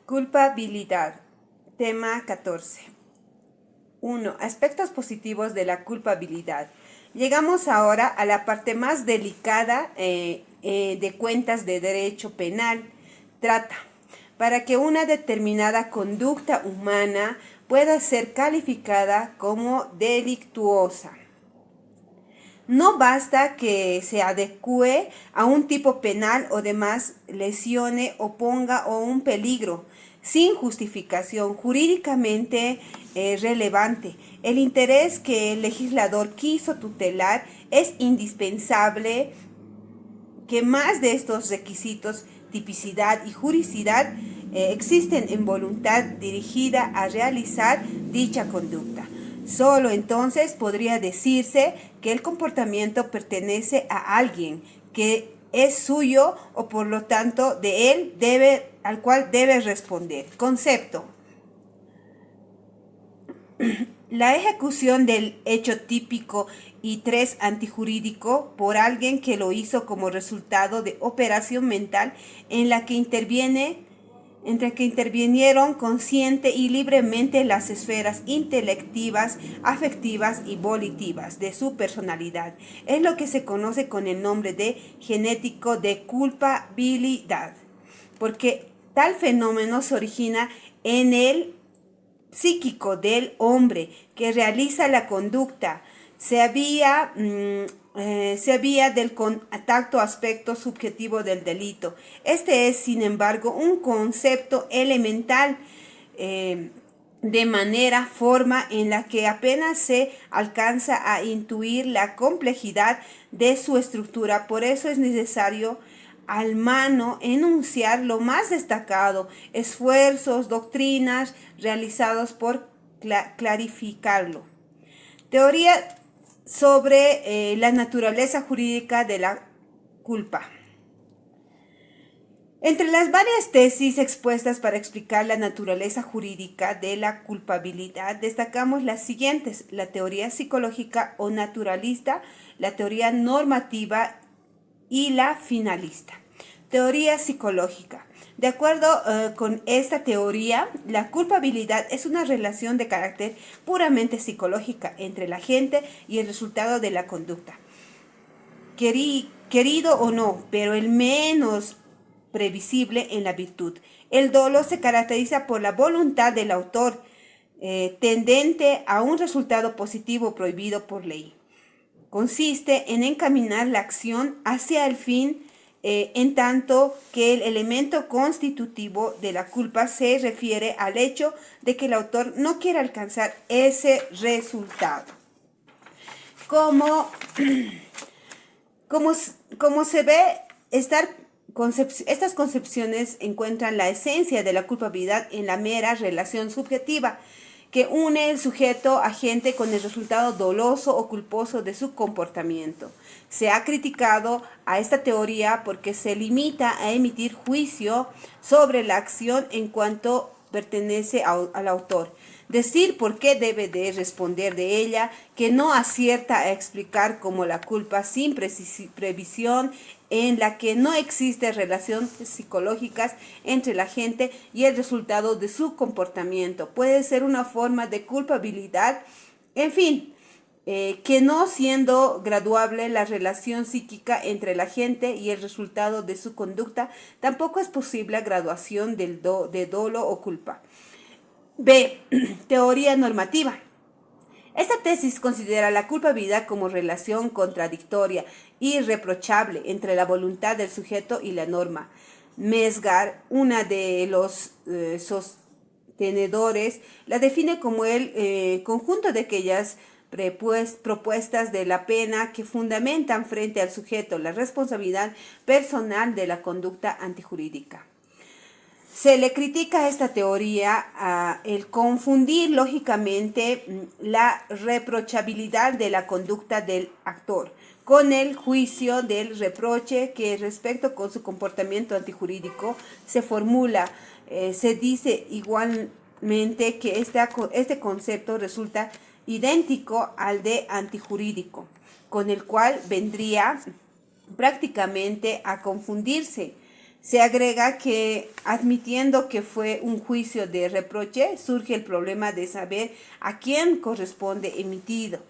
Culpabilidad. Tema 14. 1. Aspectos positivos de la culpabilidad. Llegamos ahora a la parte más delicada de cuentas de derecho penal. Trata. Para que una determinada conducta humana pueda ser calificada como delictuosa, no basta que se adecue a un tipo penal o demás lesione o ponga un peligro sin justificación jurídicamente relevante. El interés que el legislador quiso tutelar es indispensable que más de estos requisitos, tipicidad y juridicidad, existen en voluntad dirigida a realizar dicha conducta. Solo entonces podría decirse que el comportamiento pertenece a alguien, que es suyo o por lo tanto de él al cual debe responder. Concepto. La ejecución del hecho típico y 3 antijurídico por alguien que lo hizo como resultado de operación mental entre que intervinieron consciente y libremente las esferas intelectivas, afectivas y volitivas de su personalidad. Es lo que se conoce con el nombre de genético de culpabilidad, porque tal fenómeno se origina en el psíquico del hombre que realiza la conducta, se había del contacto aspecto subjetivo del delito. Este es, sin embargo, un concepto elemental de manera forma en la que apenas se alcanza a intuir la complejidad de su estructura. Por eso es necesario al mano enunciar lo más destacado, esfuerzos, doctrinas realizados por clarificarlo. Teoría sobre la naturaleza jurídica de la culpa. Entre las varias tesis expuestas para explicar la naturaleza jurídica de la culpabilidad, destacamos las siguientes: la teoría psicológica o naturalista, la teoría normativa y la finalista. Teoría psicológica. De acuerdo con esta teoría, la culpabilidad es una relación de carácter puramente psicológica entre la gente y el resultado de la conducta. Querido o no, pero el menos previsible en la virtud. El dolo se caracteriza por la voluntad del autor, tendente a un resultado positivo prohibido por ley. Consiste en encaminar la acción hacia el fin, en tanto que el elemento constitutivo de la culpa se refiere al hecho de que el autor no quiere alcanzar ese resultado. Como se ve, estas concepciones encuentran la esencia de la culpabilidad en la mera relación subjetiva que une el sujeto agente con el resultado doloso o culposo de su comportamiento. Se ha criticado a esta teoría porque se limita a emitir juicio sobre la acción en cuanto pertenece al autor, decir por qué debe de responder de ella, que no acierta a explicar cómo la culpa sin previsión, en la que no existe relaciones psicológicas entre la gente y el resultado de su comportamiento. Puede ser una forma de culpabilidad, en fin, que no siendo graduable la relación psíquica entre la gente y el resultado de su conducta, tampoco es posible la graduación de dolo o culpa. B. Teoría normativa. Esta tesis considera la culpabilidad como relación contradictoria y irreprochable entre la voluntad del sujeto y la norma. Mesgar, una de los sostenedores, la define como el conjunto de aquellas propuestas de la pena que fundamentan frente al sujeto la responsabilidad personal de la conducta antijurídica. Se le critica a esta teoría el confundir lógicamente la reprochabilidad de la conducta del actor con el juicio del reproche que respecto con su comportamiento antijurídico se formula. Se dice igualmente que este concepto resulta idéntico al de antijurídico, con el cual vendría prácticamente a confundirse. Se agrega que, admitiendo que fue un juicio de reproche, surge el problema de saber a quién corresponde emitido.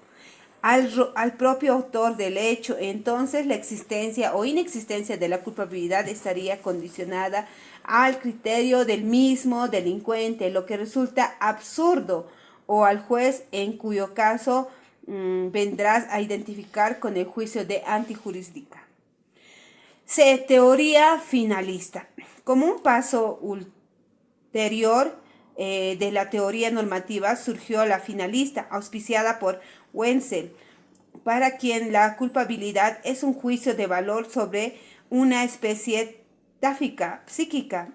Al propio autor del hecho, entonces la existencia o inexistencia de la culpabilidad estaría condicionada al criterio del mismo delincuente, lo que resulta absurdo, o al juez, en cuyo caso vendrás a identificar con el juicio de antijurísdica. C. Teoría finalista. Como un paso ulterior de la teoría normativa surgió la finalista, auspiciada por Wenzel, para quien la culpabilidad es un juicio de valor sobre una especie táfica, psíquica,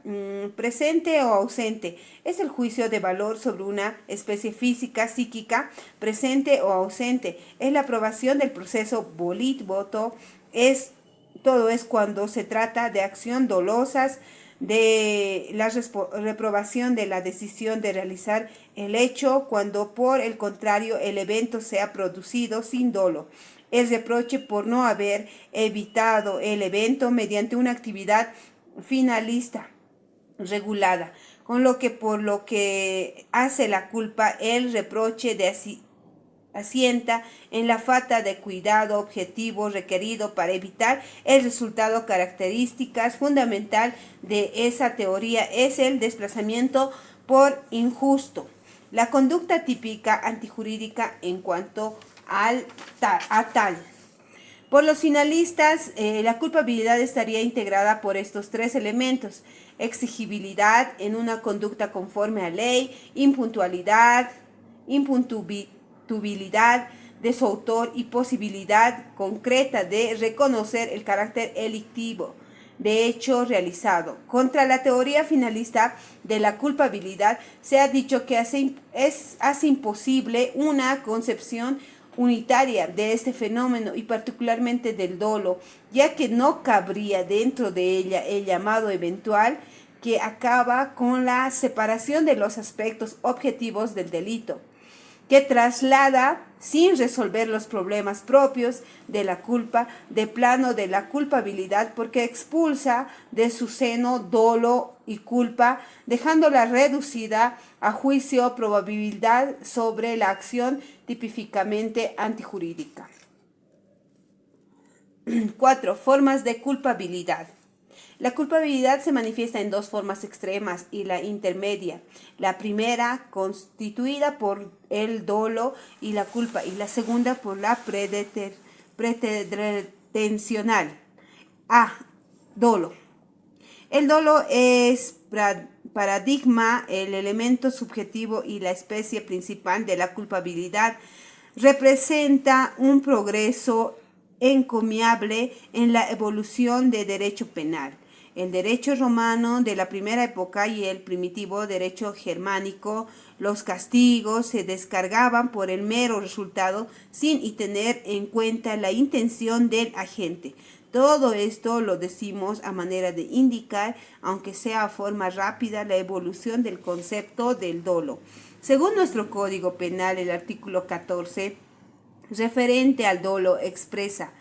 presente o ausente. Es el juicio de valor sobre una especie física, psíquica, presente o ausente. Es la aprobación del proceso voto. Todo es cuando se trata de acción dolosas, de la reprobación de la decisión de realizar el hecho, cuando por el contrario el evento sea producido sin dolo. El reproche por no haber evitado el evento mediante una actividad finalista regulada, con lo que por lo que hace la culpa, el reproche de asienta en la falta de cuidado objetivo requerido para evitar el resultado. Características fundamental de esa teoría es el desplazamiento por injusto, la conducta típica antijurídica en cuanto a tal. Por los finalistas, la culpabilidad estaría integrada por estos tres elementos: exigibilidad en una conducta conforme a ley, impuntualidad, impuntubilidad de su autor y posibilidad concreta de reconocer el carácter delictivo de hecho realizado. Contra la teoría finalista de la culpabilidad se ha dicho que hace imposible una concepción unitaria de este fenómeno y particularmente del dolo, ya que no cabría dentro de ella el llamado eventual, que acaba con la separación de los aspectos objetivos del delito, que traslada sin resolver los problemas propios de la culpa de plano de la culpabilidad, porque expulsa de su seno dolo y culpa, dejándola reducida a juicio probabilidad sobre la acción típicamente antijurídica. 4. Formas de culpabilidad. La culpabilidad se manifiesta en dos formas extremas y la intermedia. La primera, constituida por el dolo y la culpa, y la segunda por la pretensional. A. Dolo. El dolo es paradigma, el elemento subjetivo y la especie principal de la culpabilidad. Representa un progreso encomiable en la evolución del derecho penal. El derecho romano de la primera época y el primitivo derecho germánico, los castigos se descargaban por el mero resultado sin tener en cuenta la intención del agente. Todo esto lo decimos a manera de indicar, aunque sea a forma rápida, la evolución del concepto del dolo. Según nuestro Código Penal, el artículo 14, referente al dolo, expresa: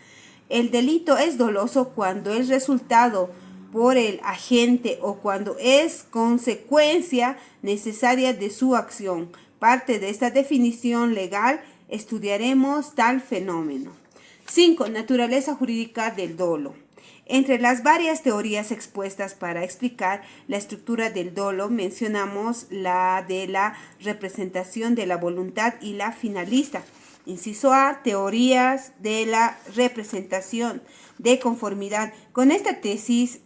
el delito es doloso cuando el resultado por el agente o cuando es consecuencia necesaria de su acción. Parte de esta definición legal estudiaremos tal fenómeno. 5. Naturaleza jurídica del dolo. Entre las varias teorías expuestas para explicar la estructura del dolo, mencionamos la de la representación de la voluntad y la finalista. Inciso A, teorías de la representación de conformidad. Con esta tesis,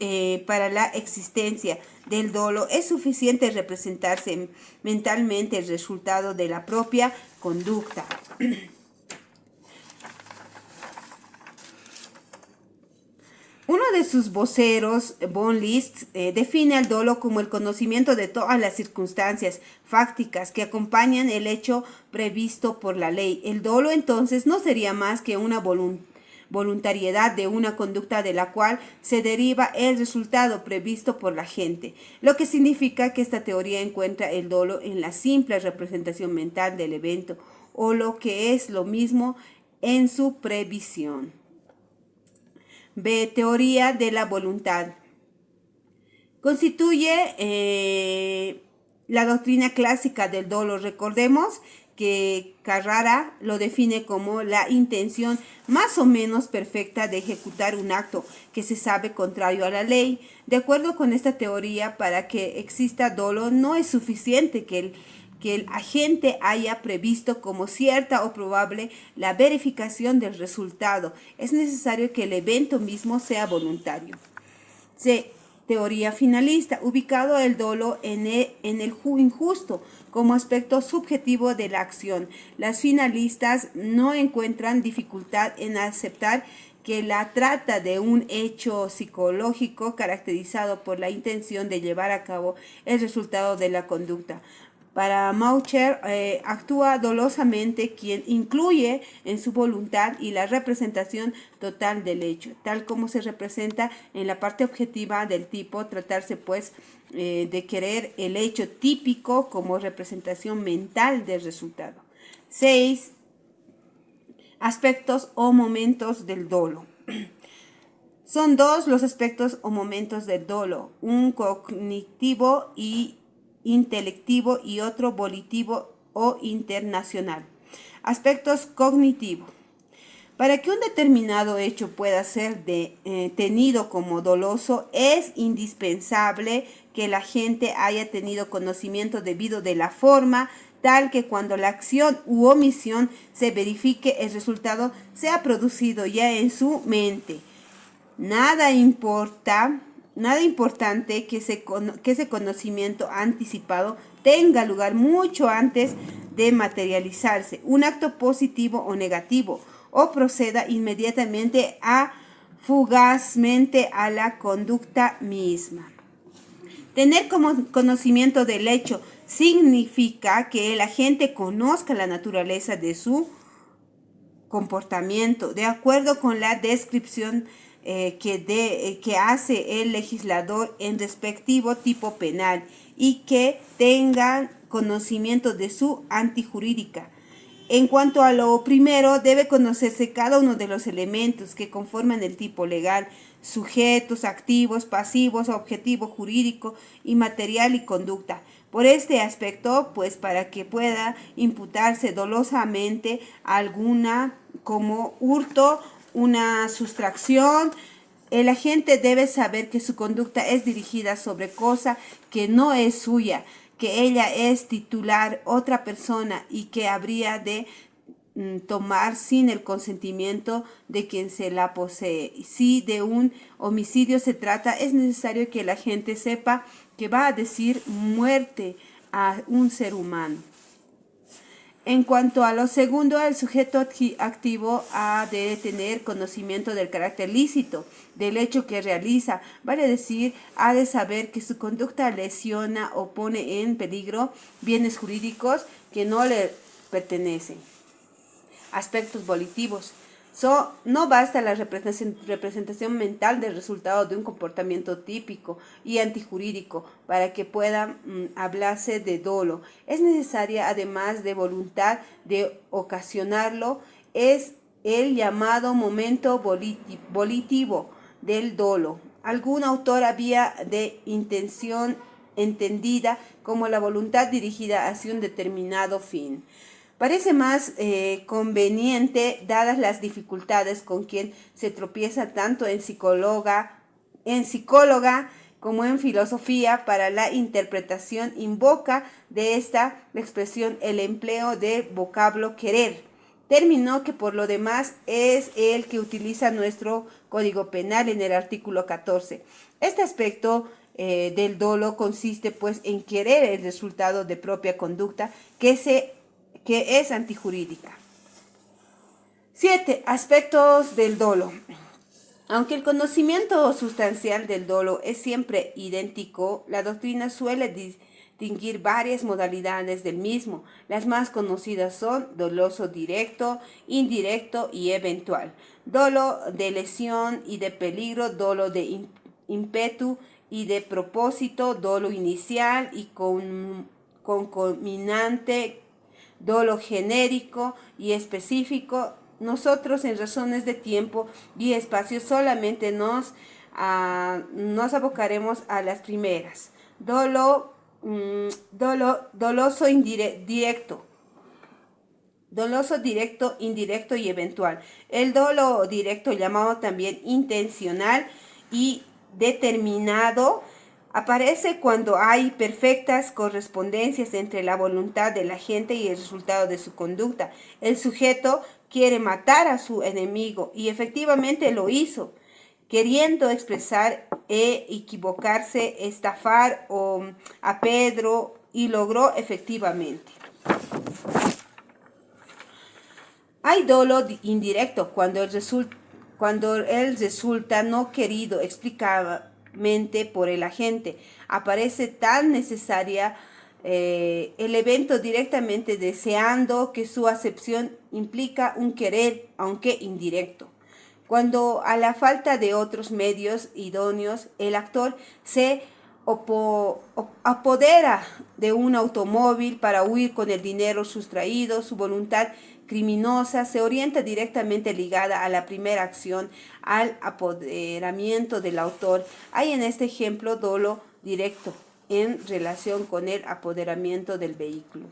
para la existencia del dolo es suficiente representarse mentalmente el resultado de la propia conducta. Uno de sus voceros, von Liszt, define al dolo como el conocimiento de todas las circunstancias fácticas que acompañan el hecho previsto por la ley. El dolo entonces no sería más que una voluntariedad de una conducta de la cual se deriva el resultado previsto por la gente, lo que significa que esta teoría encuentra el dolo en la simple representación mental del evento, o lo que es lo mismo, en su previsión. B. Teoría de la voluntad. Constituye la doctrina clásica del dolo. Recordemos que Carrara lo define como la intención más o menos perfecta de ejecutar un acto que se sabe contrario a la ley. De acuerdo con esta teoría, para que exista dolo no es suficiente que el agente haya previsto como cierta o probable la verificación del resultado. Es necesario que el evento mismo sea voluntario. C. Teoría finalista, ubicado el dolo en el injusto como aspecto subjetivo de la acción. Las finalistas no encuentran dificultad en aceptar que la trata de un hecho psicológico caracterizado por la intención de llevar a cabo el resultado de la conducta. Para Maucher, actúa dolosamente quien incluye en su voluntad y la representación total del hecho, tal como se representa en la parte objetiva del tipo, tratarse pues de querer el hecho típico como representación mental del resultado. 6. Aspectos o momentos del dolo. Son dos los aspectos o momentos del dolo, un cognitivo y intelectivo y otro volitivo o internacional. Aspectos cognitivos. Para que un determinado hecho pueda ser tenido como doloso, es indispensable que la gente haya tenido conocimiento debido de la forma, tal que cuando la acción u omisión se verifique, el resultado sea producido ya en su mente. Nada importante que ese conocimiento anticipado tenga lugar mucho antes de materializarse, un acto positivo o negativo, o proceda inmediatamente fugazmente a la conducta misma. Tener como conocimiento del hecho significa que el agente conozca la naturaleza de su comportamiento, de acuerdo con la descripción que hace el legislador en respectivo tipo penal, y que tengan conocimiento de su antijurídica. En cuanto a lo primero, debe conocerse cada uno de los elementos que conforman el tipo legal: sujetos, activos, pasivos, objetivo jurídico y material y conducta. Por este aspecto, pues para que pueda imputarse dolosamente alguna como hurto, una sustracción, el agente debe saber que su conducta es dirigida sobre cosa que no es suya, que ella es titular otra persona y que habría de tomar sin el consentimiento de quien se la posee. Si de un homicidio se trata, es necesario que el agente sepa que va a decir muerte a un ser humano. En cuanto a lo segundo, el sujeto activo ha de tener conocimiento del carácter lícito del hecho que realiza, vale decir, ha de saber que su conducta lesiona o pone en peligro bienes jurídicos que no le pertenecen. Aspectos volitivos. No basta la representación mental del resultado de un comportamiento típico y antijurídico para que pueda hablarse de dolo. Es necesaria, además de voluntad de ocasionarlo, es el llamado momento volitivo del dolo. Algún autor había de intención entendida como la voluntad dirigida hacia un determinado fin. Parece más conveniente, dadas las dificultades con quien se tropieza tanto en psicóloga como en filosofía, para la interpretación invoca de esta expresión el empleo de vocablo querer, término que por lo demás es el que utiliza nuestro Código Penal en el artículo 14. Este aspecto del dolo consiste pues en querer el resultado de propia conducta que es antijurídica. 7. Aspectos del dolo. Aunque el conocimiento sustancial del dolo es siempre idéntico, la doctrina suele distinguir varias modalidades del mismo. Las más conocidas son doloso directo, indirecto y eventual, dolo de lesión y de peligro, dolo de ímpetu y de propósito, dolo inicial y concomitante, dolo genérico y específico. Nosotros, en razones de tiempo y espacio, solamente nos Nos abocaremos a las primeras. Doloso directo. Doloso directo, indirecto y eventual. El dolo directo, llamado también intencional y determinado, aparece cuando hay perfectas correspondencias entre la voluntad de la gente y el resultado de su conducta. El sujeto quiere matar a su enemigo y efectivamente lo hizo, queriendo expresar equivocarse, estafar a Pedro, y logró efectivamente. Hay dolo indirecto cuando él resulta no querido explícitamente por el agente. Aparece tan necesaria el evento directamente deseando que su acepción implica un querer, aunque indirecto. Cuando a la falta de otros medios idóneos, el actor se apodera de un automóvil para huir con el dinero sustraído, su voluntad criminosa se orienta directamente ligada a la primera acción, al apoderamiento del autor. Hay en este ejemplo dolo directo en relación con el apoderamiento del vehículo.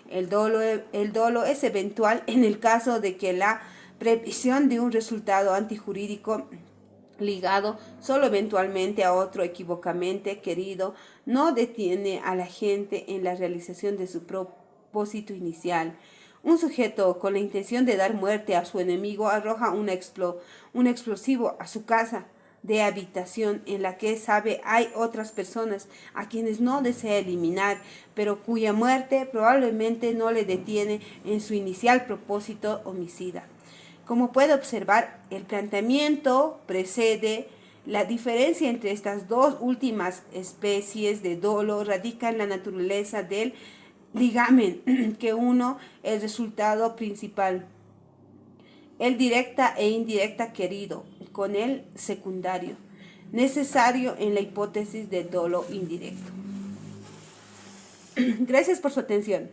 El dolo es eventual en el caso de que la previsión de un resultado antijurídico ligado solo eventualmente a otro equivocamente querido no detiene a la gente en la realización de su propósito inicial. Un sujeto con la intención de dar muerte a su enemigo arroja un explosivo a su casa de habitación en la que sabe hay otras personas a quienes no desea eliminar, pero cuya muerte probablemente no le detiene en su inicial propósito homicida. Como puede observar, el planteamiento precede. La diferencia entre estas dos últimas especies de dolo radica en la naturaleza del ligamen que uno el resultado principal, el directa e indirecta querido, con el secundario, necesario en la hipótesis del dolo indirecto. Gracias por su atención.